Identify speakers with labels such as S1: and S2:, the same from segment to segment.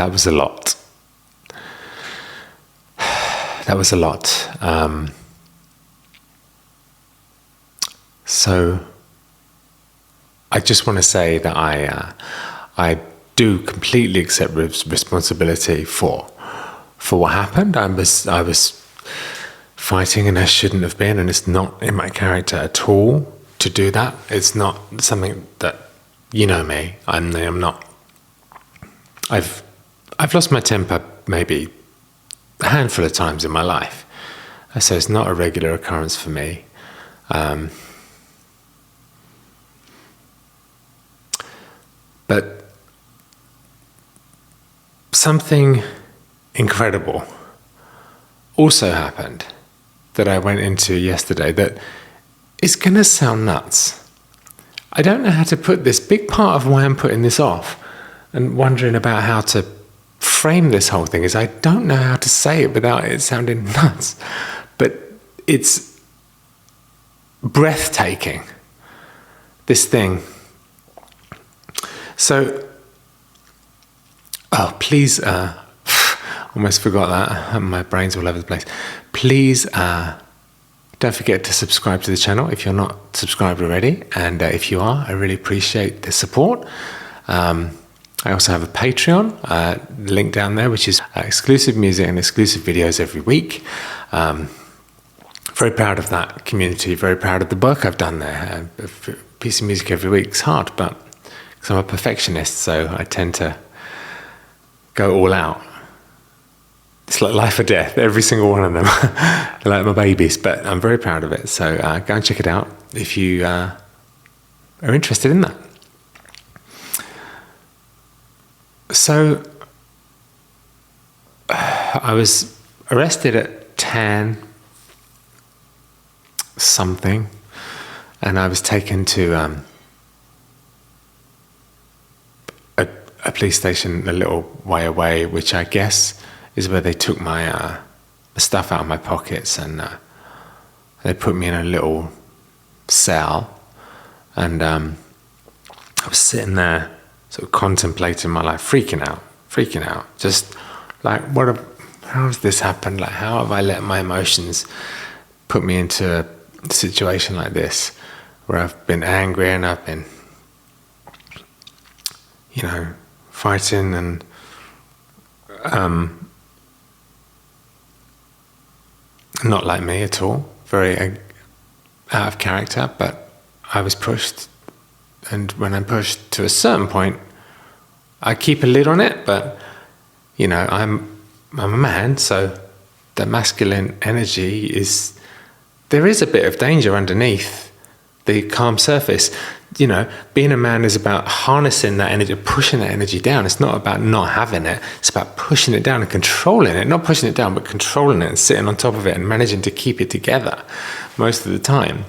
S1: that was a lot. That was a lot. So I just want to say that I do completely accept responsibility for what happened. I was fighting, and I shouldn't have been, and it's not in my character at all to do that. It's not something that, you know me. I'm not. I've lost my temper maybe a handful of times in my life, so it's not a regular occurrence for me. But something incredible also happened that I went into yesterday that is going to sound nuts. I don't know how to put this. Big part of why I'm putting this off and wondering about how to frame this whole thing is I don't know how to say it without it sounding nuts. But it's breathtaking, this thing. So, please, almost forgot that. My brain's all over the place. Please don't forget to subscribe to the channel if you're not subscribed already. And if you are, I really appreciate the support. I also have a Patreon, link down there, which is exclusive music and exclusive videos every week. Very proud of that community, very proud of the work I've done there. A piece of music every week is hard, but because I'm a perfectionist, so I tend to go all out. It's like life or death, every single one of them. They're like my babies, but I'm very proud of it. So go and check it out if you are interested in that. So I was arrested at 10 something, and I was taken to a police station a little way away, which I guess is where they took my stuff out of my pockets, and they put me in a little cell, and I was sitting there sort of contemplating my life, freaking out, just like, how has this happened? Like, how have I let my emotions put me into a situation like this, where I've been angry and I've been, fighting and not like me at all, very out of character, but I was pushed. And when I'm pushed to a certain point, I keep a lid on it, but, I'm a man, so the masculine energy there is a bit of danger underneath the calm surface. Being a man is about harnessing that energy, pushing that energy down. It's not about not having it. It's about pushing it down and controlling it. Not pushing it down, but controlling it and sitting on top of it and managing to keep it together most of the time.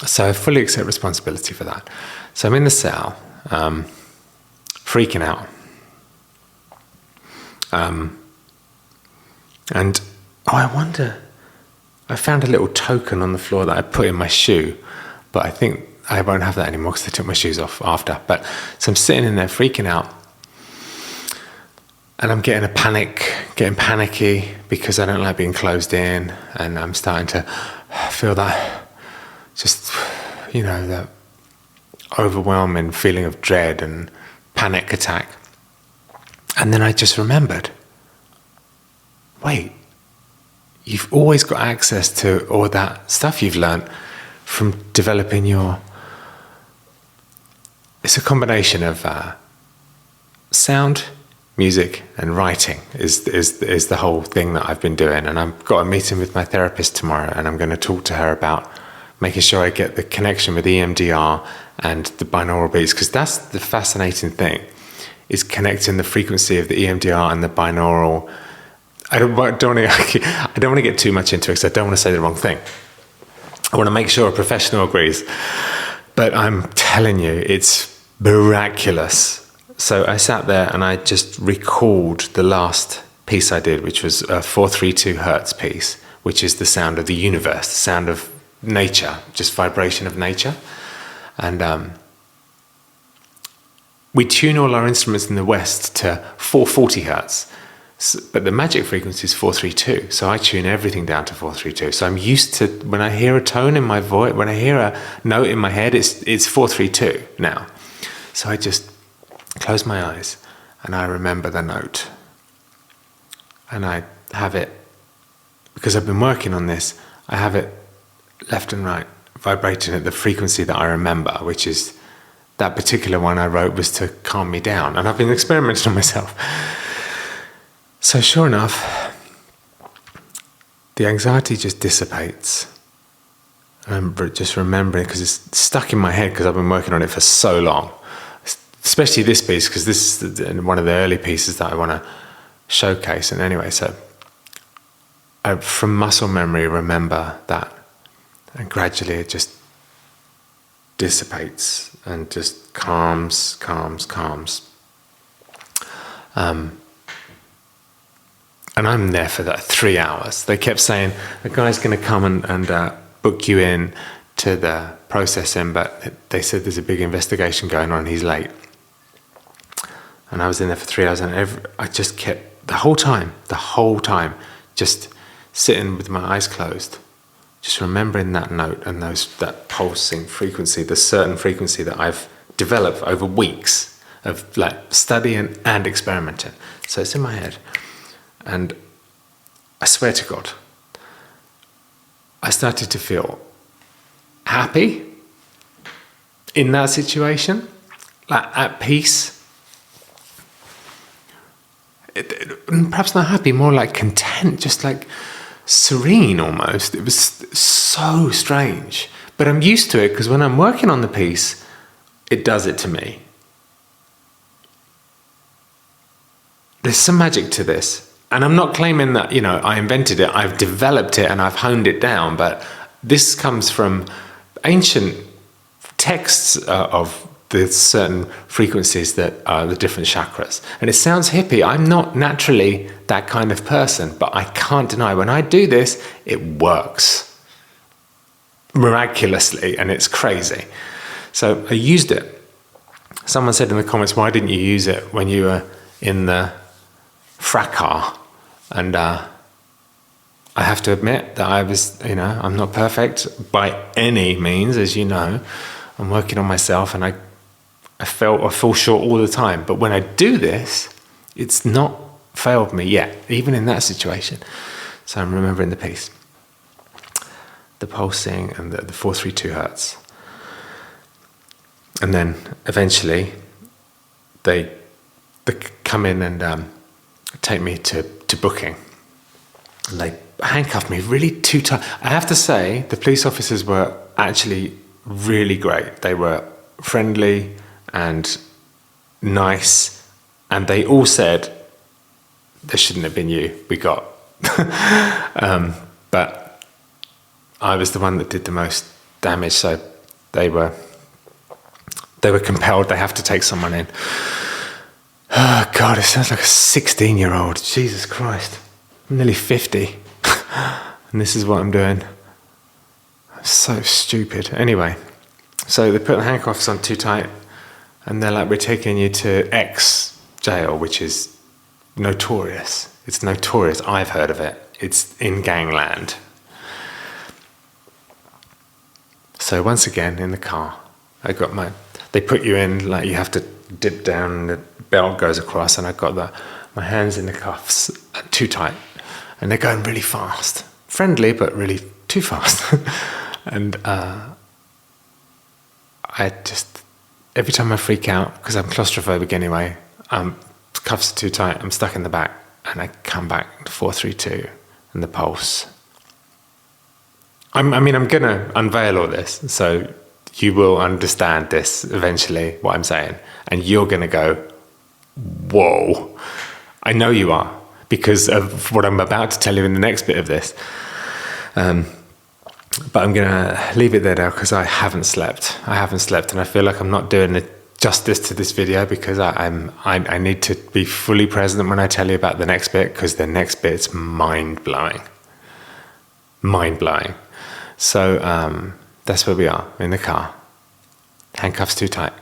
S1: So I fully accept responsibility for that. So I'm in the cell, freaking out. And I wonder, I found a little token on the floor that I put in my shoe, but I think I won't have that anymore because I took my shoes off after. But so I'm sitting in there freaking out, and I'm getting panicky because I don't like being closed in, and I'm starting to feel that just, that overwhelming feeling of dread and panic attack. And then I just remembered, wait, you've always got access to all that stuff you've learned from developing it's a combination of sound, music, and writing is the whole thing that I've been doing. And I've got a meeting with my therapist tomorrow, and I'm going to talk to her about making sure I get the connection with EMDR and the binaural beats, because that's the fascinating thing, is connecting the frequency of the EMDR and the binaural. I don't want to get too much into it because I don't want to say the wrong thing. I want to make sure a professional agrees. But I'm telling you, it's miraculous. So I sat there and I just recalled the last piece I did, which was a 432 hertz piece, which is the sound of the universe, the sound of nature, just vibration of nature. And we tune all our instruments in the West to 440 hertz, but the magic frequency is 432. So I tune everything down to 432. So I'm used to, when I hear a tone in my voice, when I hear a note in my head, it's 432 now. So I just close my eyes and I remember the note. And I have it, because I've been working on this, I have it left and right vibrating at the frequency that I remember, which is that particular one I wrote was to calm me down. And I've been experimenting on myself. So sure enough, the anxiety just dissipates. I'm just remembering, because it's stuck in my head because I've been working on it for so long. Especially this piece, because this is one of the early pieces that I want to showcase. And anyway, so I, from muscle memory, remember that. And gradually it just dissipates and just calms. And I'm there for that 3 hours. They kept saying, the guy's going to come and book you in to the processing, but they said there's a big investigation going on, he's late. And I was in there for 3 hours, and I just kept, the whole time, just sitting with my eyes closed, just remembering that note and that pulsing frequency, the certain frequency that I've developed over weeks of like studying and experimenting. So it's in my head. And I swear to God, I started to feel happy in that situation, like at peace. Perhaps not happy, more like content, just like serene almost. It was so strange. But I'm used to it, because when I'm working on the piece, it does it to me. There's some magic to this. And I'm not claiming that, I invented it, I've developed it and I've honed it down, but this comes from ancient texts of the certain frequencies that are the different chakras. And it sounds hippie. I'm not naturally that kind of person, but I can't deny when I do this, it works miraculously, and it's crazy. So I used it. Someone said in the comments, why didn't you use it when you were in the fracas? And I have to admit that I was, I'm not perfect by any means, as you know. I'm working on myself, and I fall short all the time. But when I do this, it's not failed me yet, even in that situation. So I'm remembering the piece, the pulsing and the 432 hertz. And then eventually they come in and take me to booking. And they handcuffed me really too tight. I have to say, the police officers were actually really great. They were friendly and nice, and they all said, "This shouldn't have been you, we got." But I was the one that did the most damage, so they were compelled, they have to take someone in. Oh God, it sounds like a 16-year-old. Jesus Christ. I'm nearly 50. And this is what I'm doing. I'm so stupid. Anyway, so they put the handcuffs on too tight, and they're like, we're taking you to X jail, which is notorious. It's notorious. I've heard of it. It's in gangland. So once again, in the car, they put you in, like you have to dip down, and the belt goes across, and I've got my hands in the cuffs too tight, and they're going really fast. Friendly, but really too fast. And I just, every time I freak out, because I'm claustrophobic anyway, cuffs are too tight, I'm stuck in the back, and I come back to 432 and the pulse. I'm going to unveil all this, so you will understand this eventually, what I'm saying, and you're going to go, whoa. I know you are, because of what I'm about to tell you in the next bit of this. But I'm going to leave it there now, because I haven't slept, and I feel like I'm not doing it justice to this video, because I need to be fully present when I tell you about the next bit, because the next bit's mind-blowing. Mind-blowing. So that's where we are, in the car. Handcuffs too tight.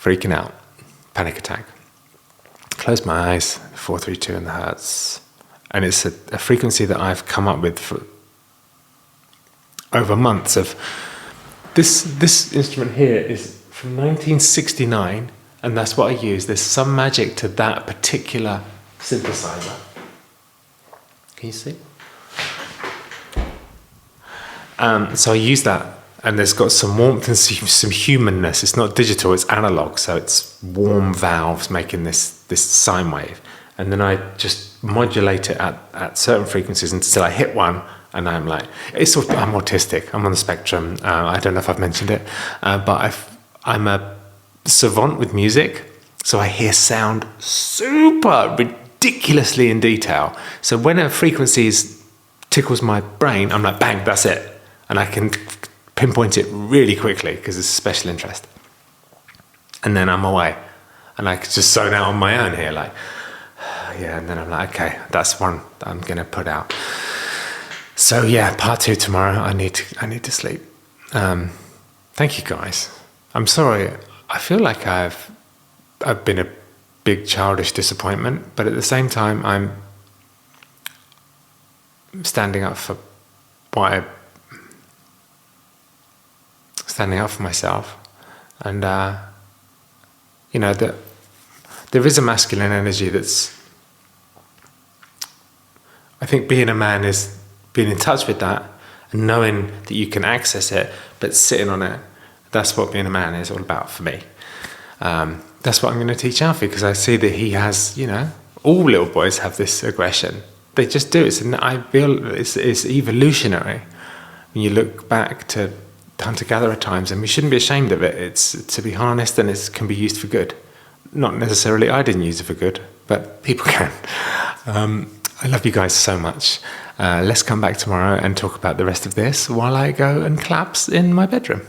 S1: freaking out, panic attack. Close my eyes, 432 in the hertz. And it's a frequency that I've come up with for over months of. This instrument here is from 1969, and that's what I use. There's some magic to that particular synthesizer. Can you see? So I use that, and there's got some warmth and some humanness. It's not digital, it's analog, so it's warm valves making this sine wave. And then I just modulate it at certain frequencies until I hit one, and I'm like, I'm autistic, I'm on the spectrum. I don't know if I've mentioned it, but I'm a savant with music, so I hear sound super ridiculously in detail. So when a frequency tickles my brain, I'm like, bang, that's it. And I can pinpoint it really quickly because it's a special interest. And then I'm away. And I can just zone out on my own here, like, yeah, and then I'm like, okay, that's one that I'm going to put out. So yeah, part 2 tomorrow. I need to sleep. Thank you guys. I'm sorry. I feel like I've been a big childish disappointment, but at the same time, I'm standing up for standing up for myself, and that there is a masculine energy that's. I think being a man is being in touch with that and knowing that you can access it, but sitting on it. That's what being a man is all about for me. That's what I'm going to teach Alfie, because I see that he has, all little boys have this aggression. They just do. I feel it's evolutionary. When you look back to hunter-gatherer times, and we shouldn't be ashamed of it. It's to be harnessed, and it can be used for good. Not necessarily I didn't use it for good, but people can. I love you guys so much. Let's come back tomorrow and talk about the rest of this while I go and collapse in my bedroom.